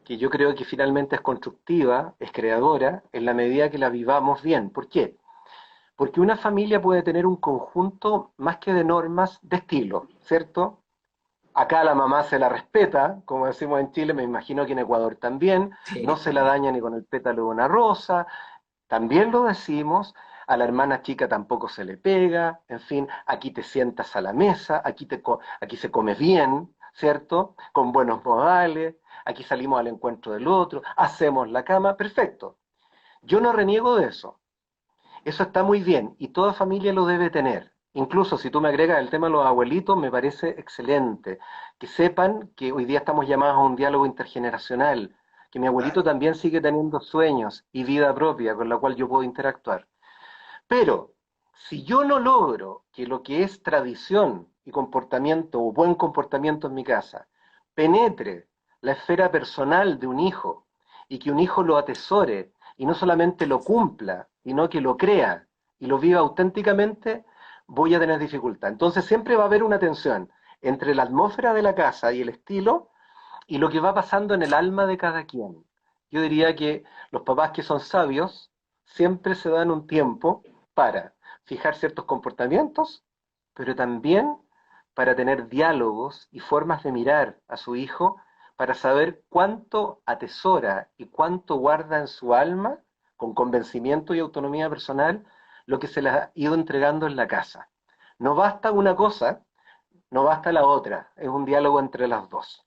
que yo creo que finalmente es constructiva, es creadora, en la medida que la vivamos bien. ¿Por qué? Porque una familia puede tener un conjunto más que de normas, de estilo, ¿cierto? Acá la mamá se la respeta, como decimos en Chile, me imagino que en Ecuador también, no Sí, se la también. daña ni con el pétalo de una rosa, también lo decimos, a la hermana chica tampoco se le pega, en fin, aquí te sientas a la mesa, aquí se come bien, ¿cierto? Con buenos modales, aquí salimos al encuentro del otro, hacemos la cama, perfecto. Yo no reniego de eso. Eso está muy bien y toda familia lo debe tener. Incluso si tú me agregas el tema de los abuelitos, me parece excelente. Que sepan que hoy día estamos llamados a un diálogo intergeneracional, que mi abuelito Claro. también sigue teniendo sueños y vida propia con la cual yo puedo interactuar. Pero si yo no logro que lo que es tradición y comportamiento o buen comportamiento en mi casa penetre la esfera personal de un hijo y que un hijo lo atesore y no solamente lo cumpla, sino que lo crea y lo viva auténticamente, voy a tener dificultad. Entonces siempre va a haber una tensión entre la atmósfera de la casa y el estilo y lo que va pasando en el alma de cada quien. Yo diría que los papás que son sabios siempre se dan un tiempo para fijar ciertos comportamientos, pero también para tener diálogos y formas de mirar a su hijo para saber cuánto atesora y cuánto guarda en su alma, con convencimiento y autonomía personal, lo que se le ha ido entregando en la casa. No basta una cosa, no basta la otra, es un diálogo entre las dos.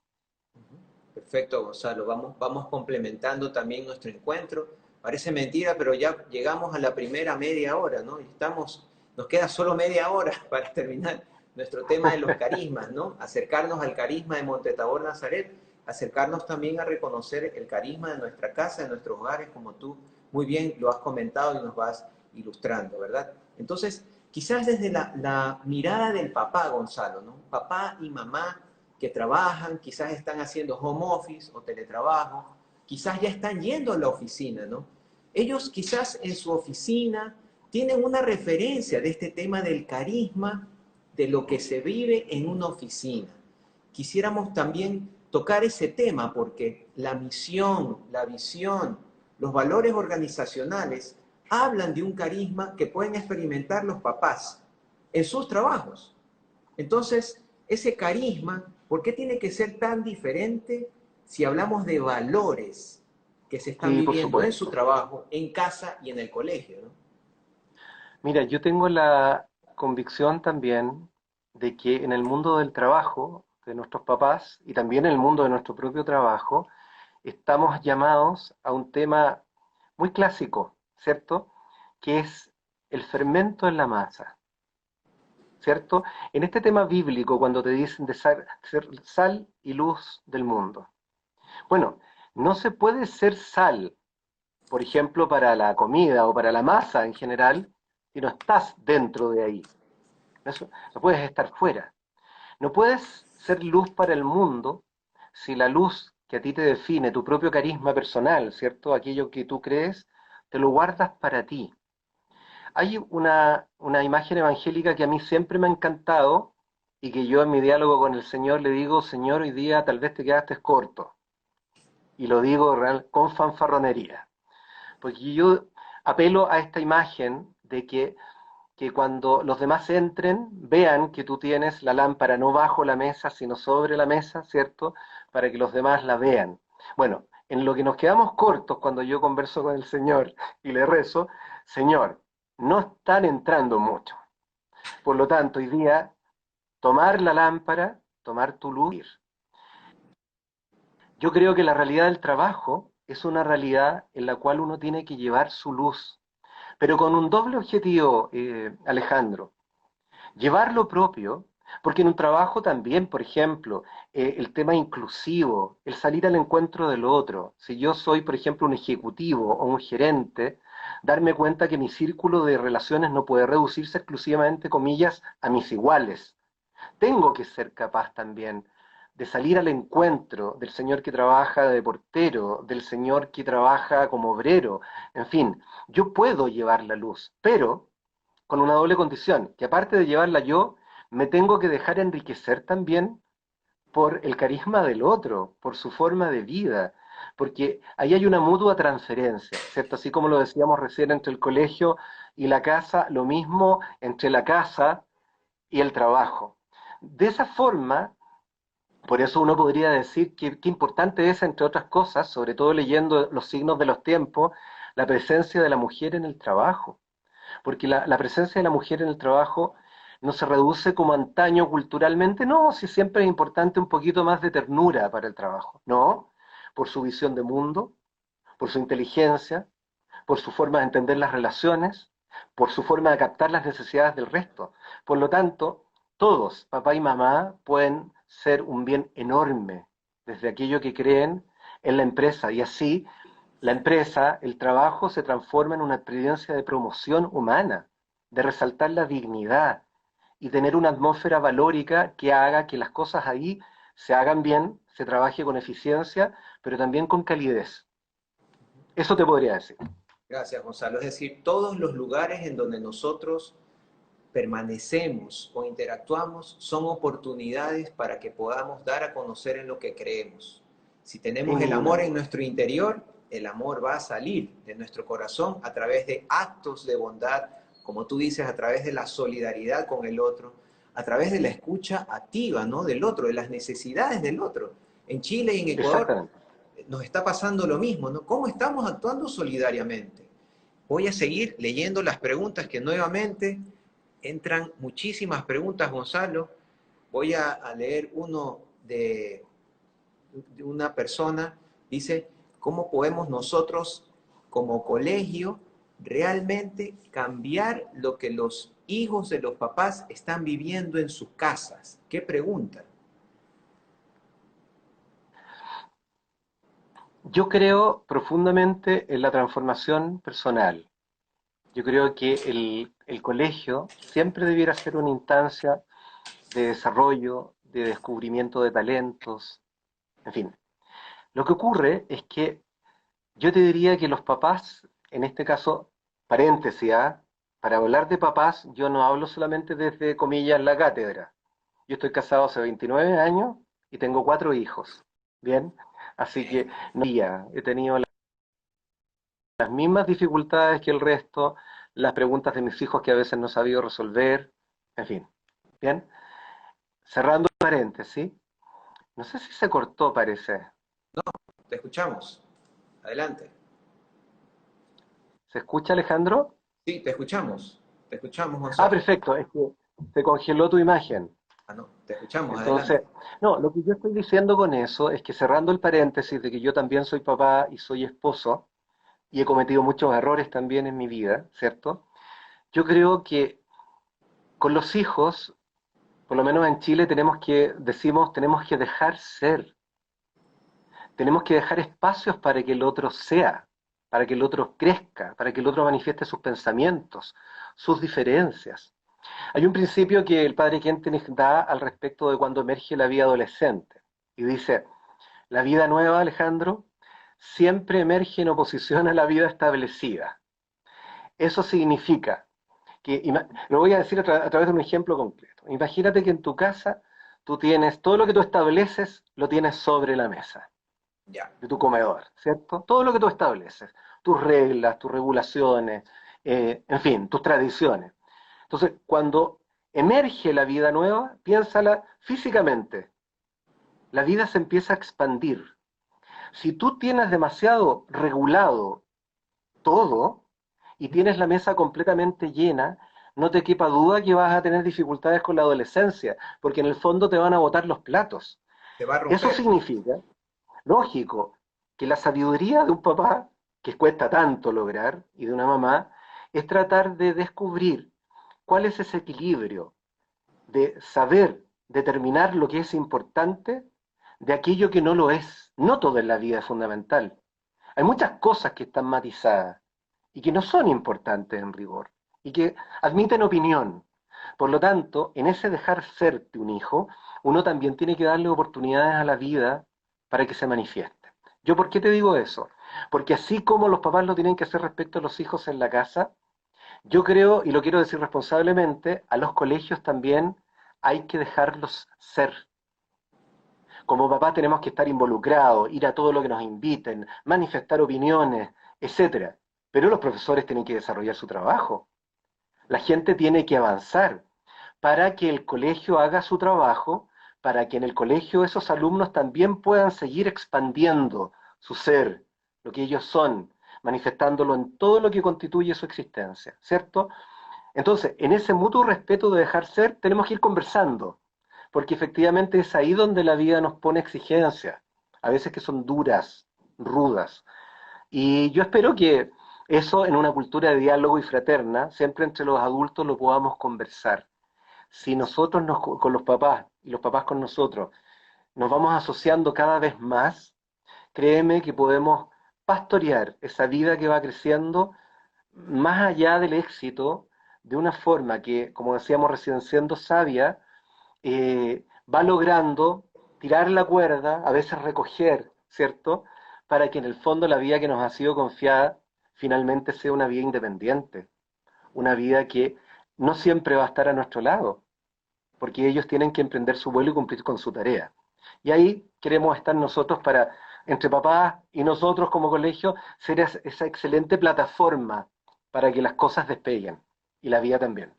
Perfecto, Gonzalo. Vamos complementando también nuestro encuentro. Parece mentira, pero ya llegamos a la primera media hora, ¿no? Nos queda solo media hora para terminar nuestro tema de los carismas, ¿no? Acercarnos al carisma de Montetabor Nazaret, acercarnos también a reconocer el carisma de nuestra casa, de nuestros hogares, como tú muy bien lo has comentado y nos vas ilustrando, ¿verdad? Entonces, quizás desde la mirada del papá, Gonzalo, ¿no? Papá y mamá que trabajan, quizás están haciendo home office o teletrabajo, quizás ya están yendo a la oficina, ¿no? Ellos quizás en su oficina tienen una referencia de este tema del carisma de lo que se vive en una oficina. Quisiéramos también tocar ese tema porque la misión, la visión, los valores organizacionales hablan de un carisma que pueden experimentar los papás en sus trabajos. Entonces, ese carisma, ¿por qué tiene que ser tan diferente si hablamos de valores que se están Sí, por viviendo en su supuesto. trabajo, en casa y en el colegio, ¿no? Mira, yo tengo la convicción también de que en el mundo del trabajo de nuestros papás y también en el mundo de nuestro propio trabajo, estamos llamados a un tema muy clásico, ¿cierto? Que es el fermento en la masa, ¿cierto? En este tema bíblico, cuando te dicen de ser sal y luz del mundo. Bueno, no se puede ser sal, por ejemplo, para la comida o para la masa en general, si no estás dentro de ahí. No puedes estar fuera. No puedes ser luz para el mundo si la luz que a ti te define, tu propio carisma personal, ¿cierto? Aquello que tú crees, te lo guardas para ti. Hay una imagen evangélica que a mí siempre me ha encantado y que yo en mi diálogo con el Señor le digo, Señor, hoy día tal vez te quedaste corto. Y lo digo con fanfarronería. Porque yo apelo a esta imagen de que cuando los demás entren, vean que tú tienes la lámpara no bajo la mesa, sino sobre la mesa, ¿cierto? Para que los demás la vean. Bueno, en lo que nos quedamos cortos cuando yo converso con el Señor y le rezo, Señor, no están entrando mucho. Por lo tanto, hoy día, tomar la lámpara, tomar tu luz. Yo creo que la realidad del trabajo es una realidad en la cual uno tiene que llevar su luz, pero con un doble objetivo, Alejandro. Llevar lo propio, porque en un trabajo también, por ejemplo, el tema inclusivo, el salir al encuentro del otro. Si yo soy, por ejemplo, un ejecutivo o un gerente, darme cuenta que mi círculo de relaciones no puede reducirse exclusivamente, comillas, a mis iguales. Tengo que ser capaz también de salir al encuentro del señor que trabaja de portero, del señor que trabaja como obrero, en fin, yo puedo llevar la luz, pero con una doble condición, que aparte de llevarla yo, me tengo que dejar enriquecer también por el carisma del otro, por su forma de vida, porque ahí hay una mutua transferencia, ¿cierto? Así como lo decíamos recién entre el colegio y la casa, lo mismo entre la casa y el trabajo. De esa forma, por eso uno podría decir que qué importante es, entre otras cosas, sobre todo leyendo los signos de los tiempos, la presencia de la mujer en el trabajo porque la presencia de la mujer en el trabajo no se reduce como antaño culturalmente, no, si siempre es importante un poquito más de ternura para el trabajo, no, por su visión de mundo, por su inteligencia, por su forma de entender las relaciones, por su forma de captar las necesidades del resto. Por lo tanto, todos, papá y mamá, pueden ser un bien enorme desde aquello que creen en la empresa y así la empresa, el trabajo se transforma en una experiencia de promoción humana, de resaltar la dignidad y tener una atmósfera valórica que haga que las cosas ahí se hagan bien, se trabaje con eficiencia, pero también con calidez. Eso te podría decir. Gracias, Gonzalo. Es decir, todos los lugares en donde nosotros permanecemos o interactuamos son oportunidades para que podamos dar a conocer en lo que creemos. Si tenemos Sin el ninguna amor en duda. nuestro interior, el amor va a salir de nuestro corazón a través de actos de bondad, como tú dices, a través de la solidaridad con el otro, a través de la escucha activa, ¿no? Del otro, de las necesidades del otro. En Chile y en Ecuador Exactamente. nos está pasando lo mismo, ¿no? ¿Cómo estamos actuando solidariamente? Voy a seguir leyendo las preguntas que nuevamente entran muchísimas preguntas, Gonzalo. Voy a leer uno de una persona. Dice, ¿cómo podemos nosotros como colegio realmente cambiar lo que los hijos de los papás están viviendo en sus casas? ¿Qué pregunta? Yo creo profundamente en la transformación personal. Yo creo que el colegio siempre debiera ser una instancia de desarrollo, de descubrimiento de talentos, en fin. Lo que ocurre es que yo te diría que los papás, en este caso, paréntesis, ¿ah? para hablar de papás, yo no hablo solamente desde, comillas, la cátedra. Yo estoy casado hace 29 años y tengo 4 hijos, ¿bien? Así que no, he tenido las mismas dificultades que el resto, las preguntas de mis hijos que a veces no he sabido resolver, en fin, ¿bien? Cerrando paréntesis, no sé si se cortó, parece. Te escuchamos. Adelante. ¿Se escucha, Alejandro? Sí, te escuchamos. Te escuchamos, Ah, Gonzalo. perfecto, es que se congeló tu imagen. Ah, no, te escuchamos. Entonces, Adelante. no, lo que yo estoy diciendo con eso es que cerrando el paréntesis de que yo también soy papá y soy esposo, y he cometido muchos errores también en mi vida, ¿cierto? Yo creo que con los hijos, por lo menos en Chile, decimos, tenemos que dejar ser, tenemos que dejar espacios para que el otro sea, para que el otro crezca, para que el otro manifieste sus pensamientos, sus diferencias. Hay un principio que el padre Kentenich da al respecto de cuando emerge la vida adolescente, y dice, la vida nueva, Alejandro, siempre emerge en oposición a la vida establecida. Eso significa que, lo voy a decir a través de un ejemplo concreto. Imagínate que en tu casa tú tienes, todo lo que tú estableces, lo tienes sobre la mesa Ya. de tu comedor, ¿cierto? Todo lo que tú estableces, tus reglas, tus regulaciones, en fin, tus tradiciones. Entonces, cuando emerge la vida nueva, piénsala físicamente. La vida se empieza a expandir. Si tú tienes demasiado regulado todo y tienes la mesa completamente llena, no te quepa duda que vas a tener dificultades con la adolescencia, porque en el fondo te van a botar los platos. Se va a Eso romper. significa, lógico, que la sabiduría de un papá, que cuesta tanto lograr, y de una mamá, es tratar de descubrir cuál es ese equilibrio de saber determinar lo que es importante de aquello que no lo es. No todo en la vida es fundamental. Hay muchas cosas que están matizadas y que no son importantes en rigor y que admiten opinión. Por lo tanto, en ese dejar ser de un hijo, uno también tiene que darle oportunidades a la vida para que se manifieste. ¿Yo por qué te digo eso? Porque así como los papás lo tienen que hacer respecto a los hijos en la casa, yo creo, y lo quiero decir responsablemente, a los colegios también hay que dejarlos ser. Como papá tenemos que estar involucrados, ir a todo lo que nos inviten, manifestar opiniones, etcétera. Pero los profesores tienen que desarrollar su trabajo. La gente tiene que avanzar para que el colegio haga su trabajo, para que en el colegio esos alumnos también puedan seguir expandiendo su ser, lo que ellos son, manifestándolo en todo lo que constituye su existencia, ¿cierto? Entonces, en ese mutuo respeto de dejar ser, tenemos que ir conversando, porque efectivamente es ahí donde la vida nos pone exigencias, a veces que son duras, rudas. Y yo espero que eso en una cultura de diálogo y fraterna, siempre entre los adultos lo podamos conversar. Si nosotros con los papás y los papás con nosotros nos vamos asociando cada vez más, créeme que podemos pastorear esa vida que va creciendo más allá del éxito, de una forma que, como decíamos recién, siendo sabia, va logrando tirar la cuerda, a veces recoger, ¿cierto? Para que en el fondo la vida que nos ha sido confiada finalmente sea una vida independiente, una vida que no siempre va a estar a nuestro lado, porque ellos tienen que emprender su vuelo y cumplir con su tarea. Y ahí queremos estar nosotros para, entre papás y nosotros como colegio, ser esa excelente plataforma para que las cosas despeguen y la vida también.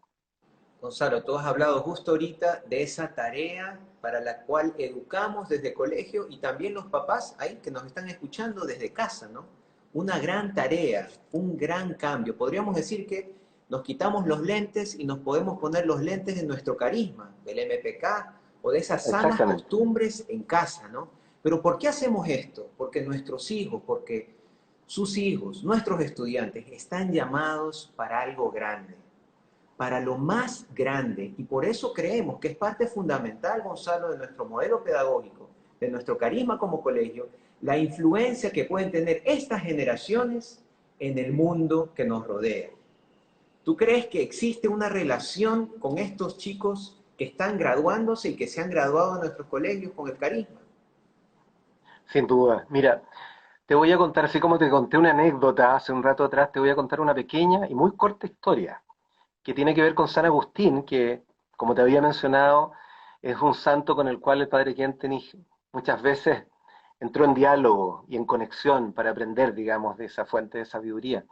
Gonzalo, tú has hablado justo ahorita de esa tarea para la cual educamos desde colegio y también los papás ahí que nos están escuchando desde casa, ¿no? Una gran tarea, un gran cambio. Podríamos decir que nos quitamos los lentes y nos podemos poner los lentes de nuestro carisma, del MPK o de esas sanas Exactamente. costumbres en casa, ¿no? Pero ¿por qué hacemos esto? Porque nuestros hijos, porque sus hijos, nuestros estudiantes están llamados para algo grande, para lo más grande. Y por eso creemos que es parte fundamental, Gonzalo, de nuestro modelo pedagógico, de nuestro carisma como colegio, la influencia que pueden tener estas generaciones en el mundo que nos rodea. ¿Tú crees que existe una relación con estos chicos que están graduándose y que se han graduado en nuestros colegios con el carisma? Sin duda. Mira, te voy a contar, así como te conté una anécdota hace un rato atrás, te voy a contar una pequeña y muy corta historia. que tiene que ver con San Agustín, que, como te había mencionado, es un santo con el cual el padre Kentenich muchas veces entró en diálogo y en conexión para aprender, digamos, de esa fuente de sabiduría.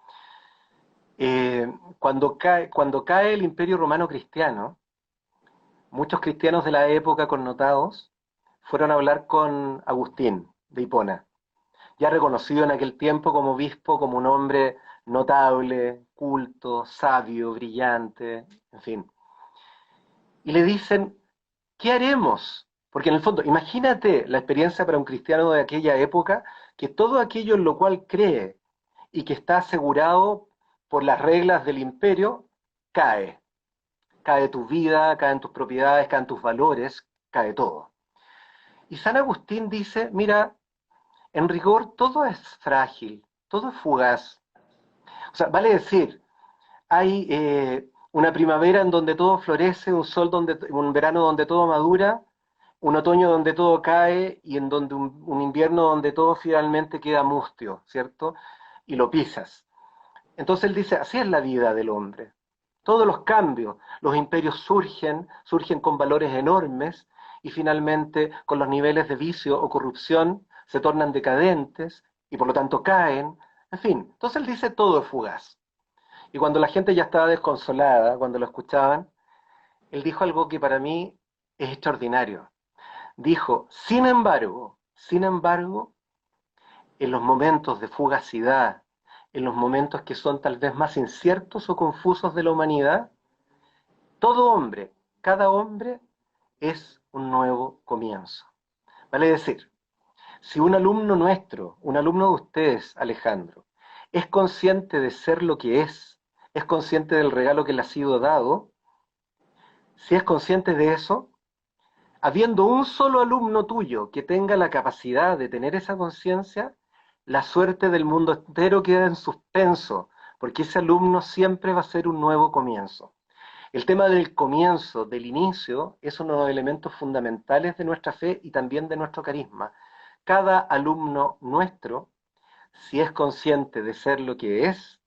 Cuando cae el Imperio Romano Cristiano, muchos cristianos de la época connotados fueron a hablar con Agustín de Hipona, ya reconocido en aquel tiempo como obispo, como un hombre notable, culto, sabio, brillante, en fin. Y le dicen, ¿qué haremos? Porque en el fondo, imagínate la experiencia para un cristiano de aquella época, que todo aquello en lo cual cree y que está asegurado por las reglas del imperio, cae. Cae tu vida, caen tus propiedades, caen tus valores, cae todo. Y San Agustín dice, mira, en rigor todo es frágil, todo es fugaz. O sea, vale decir, hay una primavera en donde todo florece, un verano donde todo madura, un otoño donde todo cae y en donde un invierno donde todo finalmente queda mustio, ¿cierto? Y lo pisas. Entonces él dice, así es la vida del hombre. Todos los cambios, los imperios surgen con valores enormes y finalmente con los niveles de vicio o corrupción se tornan decadentes y por lo tanto caen. En fin, entonces él dice todo es fugaz. Y cuando la gente ya estaba desconsolada, cuando lo escuchaban, él dijo algo que para mí es extraordinario. Dijo, sin embargo, en los momentos de fugacidad, en los momentos que son tal vez más inciertos o confusos de la humanidad, todo hombre, cada hombre es un nuevo comienzo. Vale decir, si un alumno nuestro, un alumno de ustedes, Alejandro, es consciente de ser lo que es consciente del regalo que le ha sido dado, si es consciente de eso, habiendo un solo alumno tuyo que tenga la capacidad de tener esa conciencia, la suerte del mundo entero queda en suspenso, porque ese alumno siempre va a ser un nuevo comienzo. El tema del comienzo, del inicio, es uno de los elementos fundamentales de nuestra fe y también de nuestro carisma. Cada alumno nuestro, si es consciente de ser lo que es,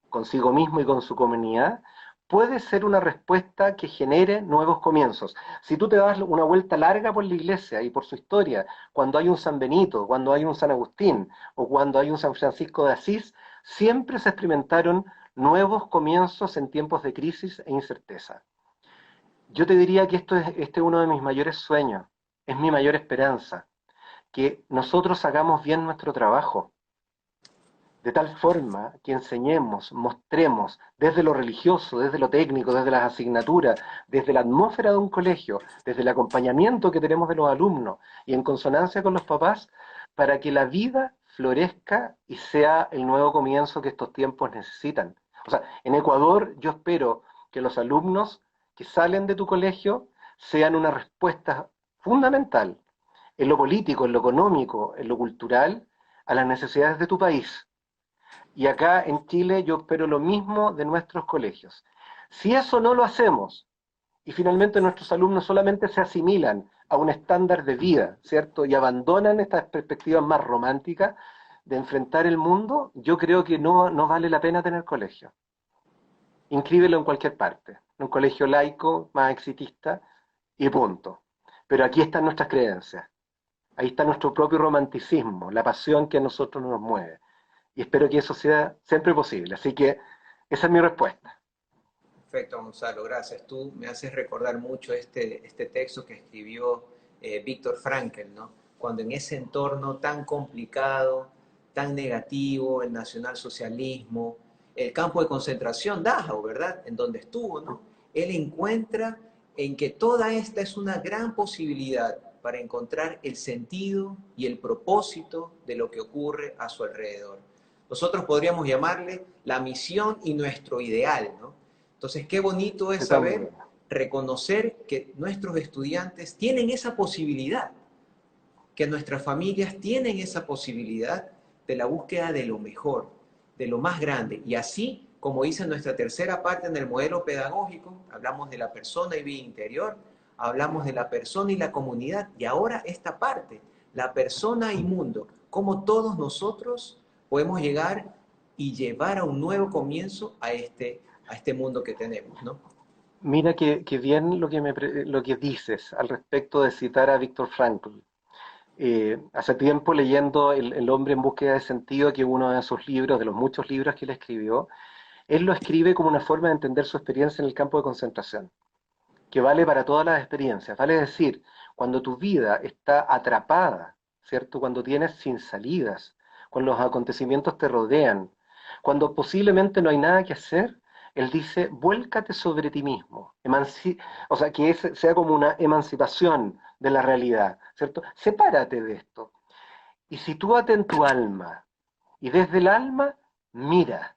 consigo mismo y con su comunidad, puede ser una respuesta que genere nuevos comienzos. Si tú te das una vuelta larga por la iglesia y por su historia, cuando hay un San Benito, cuando hay un San Agustín o cuando hay un San Francisco de Asís, siempre se experimentaron nuevos comienzos en tiempos de crisis e incerteza. Yo te diría que este es uno de mis mayores sueños, es mi mayor esperanza, que nosotros hagamos bien nuestro trabajo, de tal forma que enseñemos, mostremos desde lo religioso, desde lo técnico, desde las asignaturas, desde la atmósfera de un colegio, desde el acompañamiento que tenemos de los alumnos y en consonancia con los papás, para que la vida florezca y sea el nuevo comienzo que estos tiempos necesitan. O sea, en Ecuador yo espero que los alumnos que salen de tu colegio sean una respuesta fundamental en lo político, en lo económico, en lo cultural, a las necesidades de tu país. Y acá en Chile yo espero lo mismo de nuestros colegios. Si eso no lo hacemos y finalmente nuestros alumnos solamente se asimilan a un estándar de vida, ¿cierto? Y abandonan estas perspectivas más románticas de enfrentar el mundo, yo creo que no vale la pena tener colegio. Inscríbelo en cualquier parte, en un colegio laico, más exitista, y punto. Pero aquí están nuestras creencias, ahí está nuestro propio romanticismo, la pasión que a nosotros nos mueve. Y espero que eso sea siempre posible. Así que esa es mi respuesta. Perfecto, Gonzalo, gracias. Tú me haces recordar mucho este texto que escribió Víctor Frankl, ¿no? Cuando en ese entorno tan complicado, tan negativo, el nacionalsocialismo, el campo de concentración, Dachau, ¿verdad? En donde estuvo, ¿no? Él encuentra en que toda esta es una gran posibilidad para encontrar el sentido y el propósito de lo que ocurre a su alrededor. Nosotros podríamos llamarle la misión y nuestro ideal, ¿no? Entonces, qué bonito es De todas saber, maneras. reconocer que nuestros estudiantes tienen esa posibilidad, que nuestras familias tienen esa posibilidad de la búsqueda de lo mejor, de lo más grande. Y así, como dice nuestra tercera parte en el modelo pedagógico, hablamos de la persona y vida interior, hablamos de la persona y la comunidad, y ahora esta parte, la persona y mundo, cómo todos nosotros podemos llegar y llevar a un nuevo comienzo a este mundo que tenemos, ¿no? Mira que bien lo que dices al respecto de citar a Viktor Frankl. Hace tiempo leyendo El hombre en búsqueda de sentido, que es uno de sus libros, de los muchos libros que él escribió, él lo escribe como una forma de entender su experiencia en el campo de concentración, que vale para todas las experiencias. Vale decir, cuando tu vida está atrapada, ¿cierto? Cuando tienes sin salidas, cuando los acontecimientos te rodean, cuando posiblemente no hay nada que hacer, él dice, vuélcate sobre ti mismo. O sea, que sea como una emancipación de la realidad, ¿cierto? Sepárate de esto y sitúate en tu alma. Y desde el alma, mira.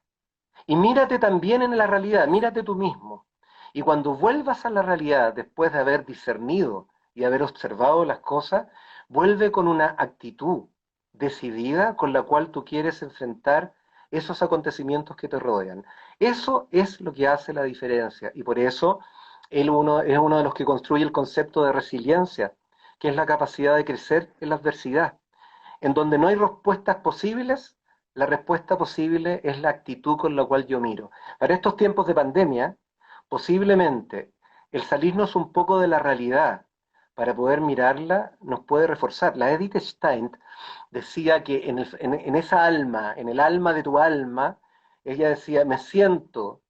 Y mírate también en la realidad, mírate tú mismo. Y cuando vuelvas a la realidad, después de haber discernido y haber observado las cosas, vuelve con una actitud decidida con la cual tú quieres enfrentar esos acontecimientos que te rodean. Eso es lo que hace la diferencia. Y por eso es uno de los que construye el concepto de resiliencia, que es la capacidad de crecer en la adversidad. En donde no hay respuestas posibles, la respuesta posible es la actitud con la cual yo miro. Para estos tiempos de pandemia, posiblemente el salirnos un poco de la realidad para poder mirarla nos puede reforzar. La Edith Stein decía que en esa alma, en el alma de tu alma, ella decía, me siento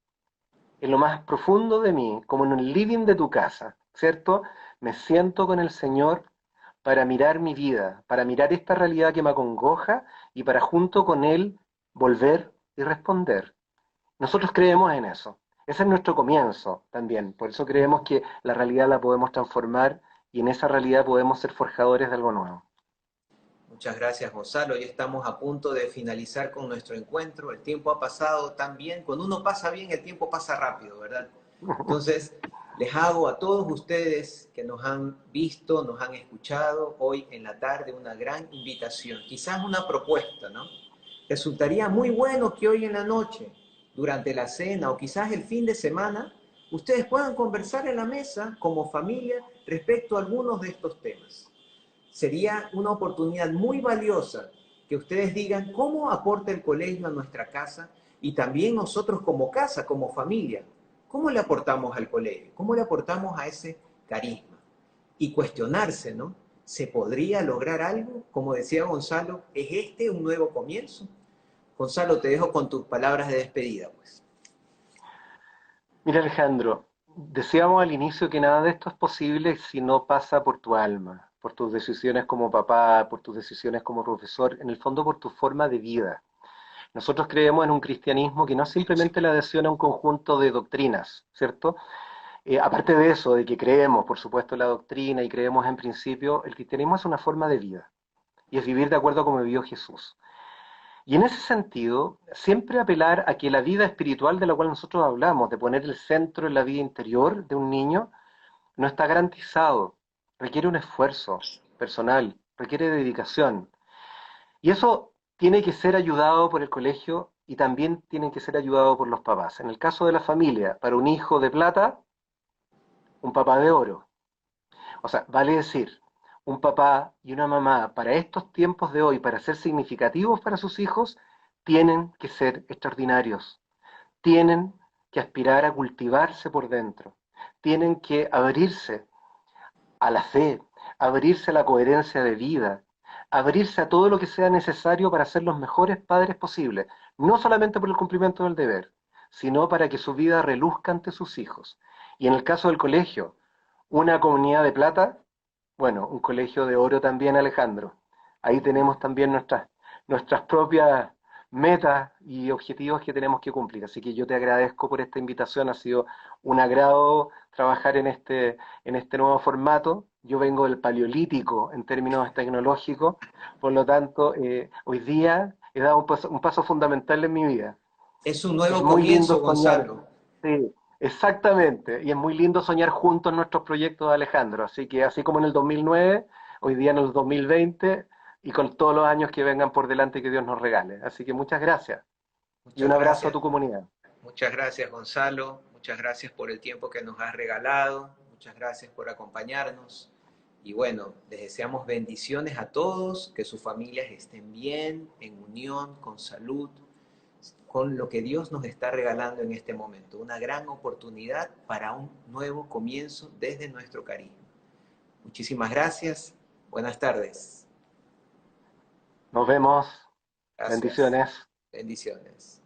en lo más profundo de mí, como en el living de tu casa, ¿cierto? Me siento con el Señor para mirar mi vida, para mirar esta realidad que me acongoja y para junto con Él volver y responder. Nosotros creemos en eso. Ese es nuestro comienzo también. Por eso creemos que la realidad la podemos transformar y en esa realidad podemos ser forjadores de algo nuevo. Muchas gracias, Gonzalo. Ya estamos a punto de finalizar con nuestro encuentro. El tiempo ha pasado tan bien. Cuando uno pasa bien, el tiempo pasa rápido, ¿verdad? Entonces, les hago a todos ustedes que nos han visto, nos han escuchado hoy en la tarde una gran invitación, quizás una propuesta, ¿no? Resultaría muy bueno que hoy en la noche, durante la cena o quizás el fin de semana, ustedes puedan conversar en la mesa como familia respecto a algunos de estos temas. Sería una oportunidad muy valiosa que ustedes digan cómo aporta el colegio a nuestra casa y también nosotros como casa, como familia, cómo le aportamos al colegio, cómo le aportamos a ese carisma. Y cuestionarse, ¿no? ¿Se podría lograr algo? Como decía Gonzalo, ¿es este un nuevo comienzo? Gonzalo, te dejo con tus palabras de despedida, pues. Mira, Alejandro, decíamos al inicio que nada de esto es posible si no pasa por tu alma, por tus decisiones como papá, por tus decisiones como profesor, en el fondo por tu forma de vida. Nosotros creemos en un cristianismo que no es simplemente la adhesión a un conjunto de doctrinas, ¿cierto? Aparte de eso, de que creemos, por supuesto, en la doctrina y creemos en principio, el cristianismo es una forma de vida y es vivir de acuerdo a como vivió Jesús. Y en ese sentido, siempre apelar a que la vida espiritual de la cual nosotros hablamos, de poner el centro en la vida interior de un niño, no está garantizado. Requiere un esfuerzo personal, requiere dedicación. Y eso tiene que ser ayudado por el colegio y también tienen que ser ayudados por los papás. En el caso de la familia, para un hijo de plata, un papá de oro. O sea, vale decir, un papá y una mamá para estos tiempos de hoy, para ser significativos para sus hijos, tienen que ser extraordinarios, tienen que aspirar a cultivarse por dentro, tienen que abrirse a la fe, abrirse a la coherencia de vida, abrirse a todo lo que sea necesario para ser los mejores padres posibles, no solamente por el cumplimiento del deber, sino para que su vida reluzca ante sus hijos. Y en el caso del colegio, una comunidad de plata, bueno, un colegio de oro también, Alejandro. Ahí tenemos también nuestras propias metas y objetivos que tenemos que cumplir. Así que yo te agradezco por esta invitación. Ha sido un agrado trabajar en este nuevo formato. Yo vengo del paleolítico en términos tecnológicos, por lo tanto, hoy día he dado un paso fundamental en mi vida. Es un Es nuevo muy lindo comienzo, soñar. Gonzalo. Sí, exactamente. Y es muy lindo soñar juntos nuestros proyectos, Alejandro. Así que así como en el 2009, hoy día en el 2020 y con todos los años que vengan por delante que Dios nos regale. Así que muchas gracias y Muchas un abrazo a gracias. tu comunidad. Muchas gracias, Gonzalo. Muchas gracias por el tiempo que nos has regalado. Muchas gracias por acompañarnos. Y bueno, les deseamos bendiciones a todos, que sus familias estén bien, en unión, con salud. con lo que Dios nos está regalando en este momento. Una gran oportunidad para un nuevo comienzo desde nuestro carisma. Muchísimas gracias. Buenas tardes. Nos vemos. Gracias. Bendiciones. Bendiciones.